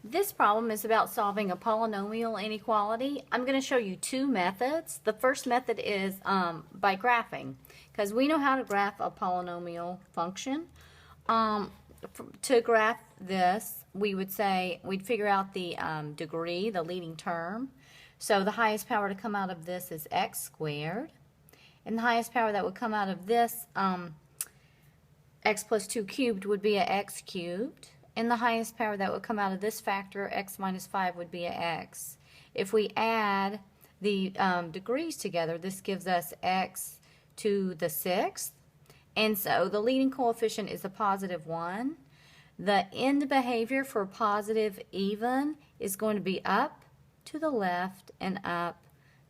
This problem is about solving a polynomial inequality. I'm going to show you two methods. The first method is by graphing, because we know how to graph a polynomial function. To graph this, we would say, we'd figure out the degree, the leading term. So the highest power to come out of this is x squared. And the highest power that would come out of this, x plus 2 cubed, would be a x cubed. And the highest power that would come out of this factor, x minus 5, would be a x. If we add the degrees together, this gives us x to the 6th. And so the leading coefficient is a positive 1. The end behavior for positive even is going to be up to the left and up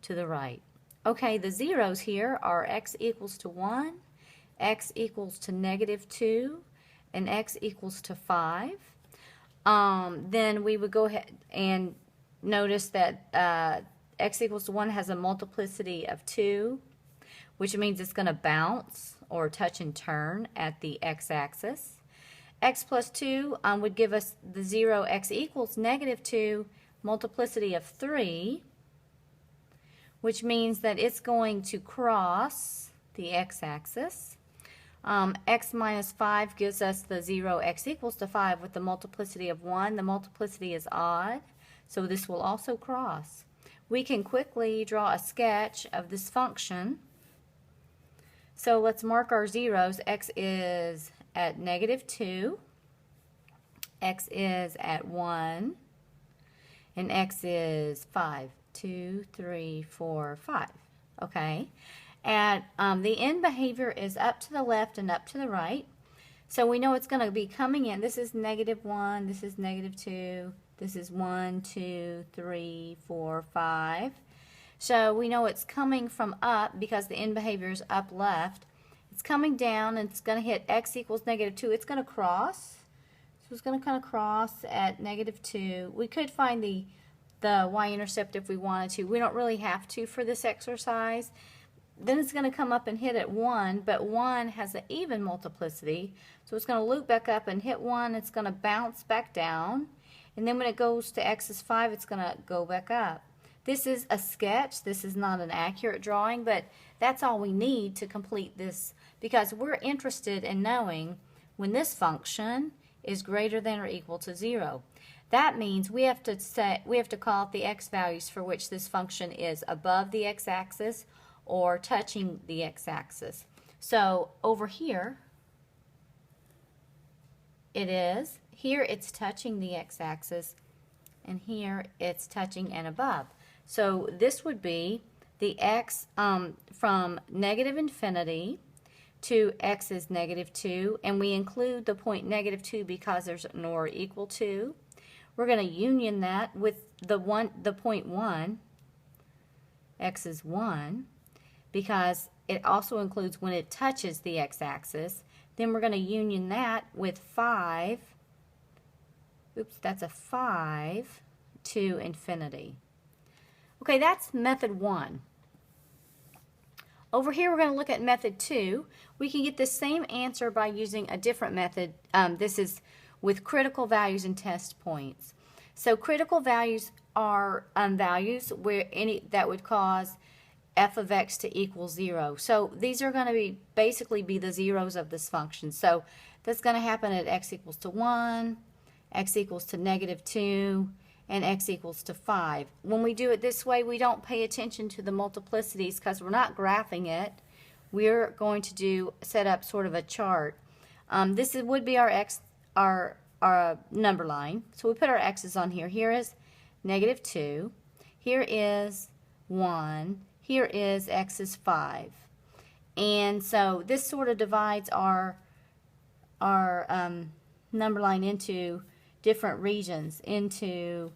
to the right. Okay, the zeros here are x equals to 1, x equals to negative 2, and x equals to 5. Then we would go ahead and notice that x equals to 1 has a multiplicity of 2, which means it's going to bounce or touch and turn at the x-axis. X plus 2 would give us the 0, x equals negative 2, multiplicity of 3, which means that it's going to cross the x-axis. X minus 5 gives us the 0, x equals to 5 with the multiplicity of 1. The multiplicity is odd, so this will also cross. We can quickly draw a sketch of this function. So let's mark our zeros. X is at negative 2, x is at 1, and x is 5. 2, 3, 4, 5. Okay. And the end behavior is up to the left and up to the right. So we know it's going to be coming in. This is negative 1, this is negative 2, this is 1, 2, 3, 4, 5. So we know it's coming from up because the end behavior is up left. It's coming down and it's going to hit x equals negative 2. It's going to cross. So it's going to kind of cross at negative 2. We could find the y-intercept if we wanted to. We don't really have to for this exercise. Then it's going to come up and hit at 1, but 1 has an even multiplicity, so it's going to loop back up and hit 1. It's going to bounce back down, and then when it goes to x is 5, it's going to go back up. This is a sketch. This is not an accurate drawing, but that's all we need to complete this, because we're interested in knowing when this function is greater than or equal to 0. That means we have to call out the x values for which this function is above the x-axis or touching the x-axis. So over here it is. Here it's touching the x-axis, and here it's touching and above. So this would be the x from negative infinity to x is negative 2, and we include the point negative 2 because there's an or equal to. We're going to union that with the point 1, x is 1, because it also includes when it touches the x-axis. Then we're going to union that with 5. Oops, that's a 5 to infinity. Okay, that's method 1. Over here we're going to look at method 2. We can get the same answer by using a different method. This is with critical values and test points. So critical values are values where that would cause f of x to equal 0. So these are going to basically be the zeros of this function. So that's going to happen at x equals to 1, x equals to negative 2, and x equals to 5. When we do it this way, we don't pay attention to the multiplicities because we're not graphing it. We're going to set up sort of a chart. This would be our number line. So we put our x's on here. Here is negative 2. Here is 1. Here is x is 5. And so this sort of divides our number line into different regions, into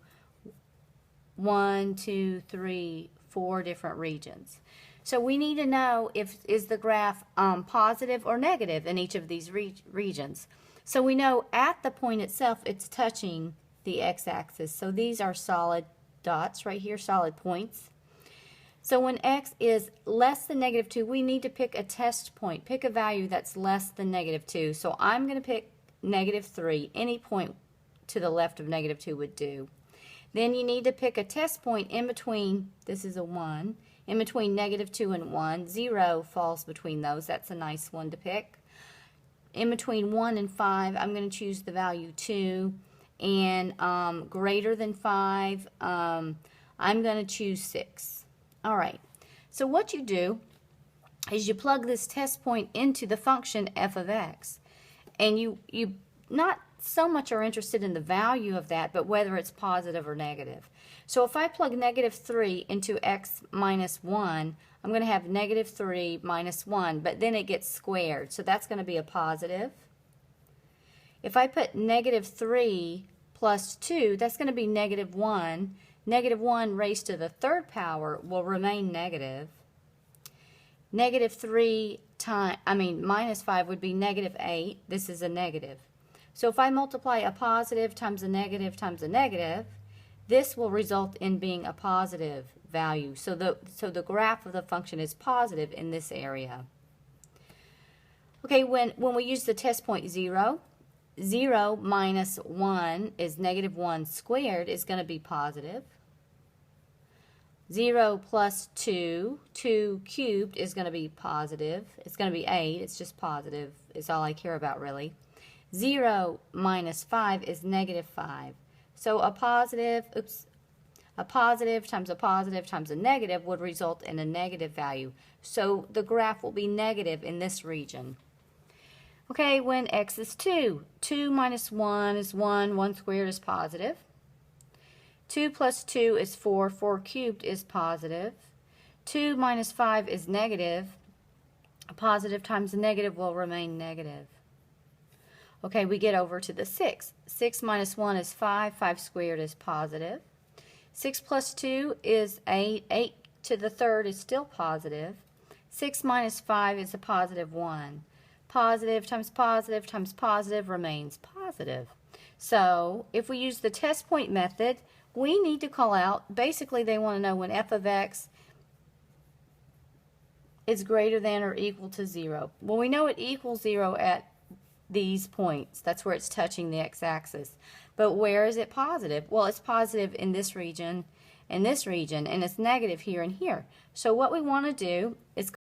1, 2, 3, 4 different regions. So we need to know is the graph positive or negative in each of these regions. So we know at the point itself it's touching the x-axis. So these are solid dots right here, solid points. So when x is less than negative 2, we need to pick a test point. Pick a value that's less than negative 2. So I'm going to pick negative 3, any point to the left of negative 2 would do. Then you need to pick a test point in between, this is a 1, in between negative 2 and 1. 0 falls between those. That's a nice one to pick. In between 1 and 5, I'm going to choose the value 2. And greater than 5, I'm going to choose 6. All right. So what you do is you plug this test point into the function f of x. And you not so much are interested in the value of that, but whether it's positive or negative. So if I plug negative 3 into x minus 1, I'm going to have negative 3 minus 1, but then it gets squared. So that's going to be a positive. If I put negative 3 plus 2, that's going to be negative 1. Negative 1 raised to the third power will remain negative. Negative 3 minus 5 would be negative 8. This is a negative. So if I multiply a positive times a negative, this will result in being a positive value. So the graph of the function is positive in this area. Okay, when we use the test point 0, 0 minus 1 is negative 1 squared is going to be positive. 0 plus 2, 2 cubed is going to be positive. It's going to be 8. It's just positive is all I care about really. 0 minus 5 is negative 5. So a positive times a negative would result in a negative value. So the graph will be negative in this region. Okay, when x is 2, 2 minus 1 is 1, 1 squared is positive. 2 plus 2 is 4, 4 cubed is positive. 2 minus 5 is negative. A positive times a negative will remain negative. Okay, we get over to the 6. 6 minus 1 is 5, 5 squared is positive. 6 plus 2 is 8, 8 to the third is still positive. 6 minus 5 is a positive 1. Positive times positive remains positive. So if we use the test point method, we need to call out, basically they want to know when f of x is greater than or equal to 0. Well, we know it equals 0 at these points. That's where it's touching the x-axis. But where is it positive? Well, it's positive in this region, and it's negative here and here. So what we want to do is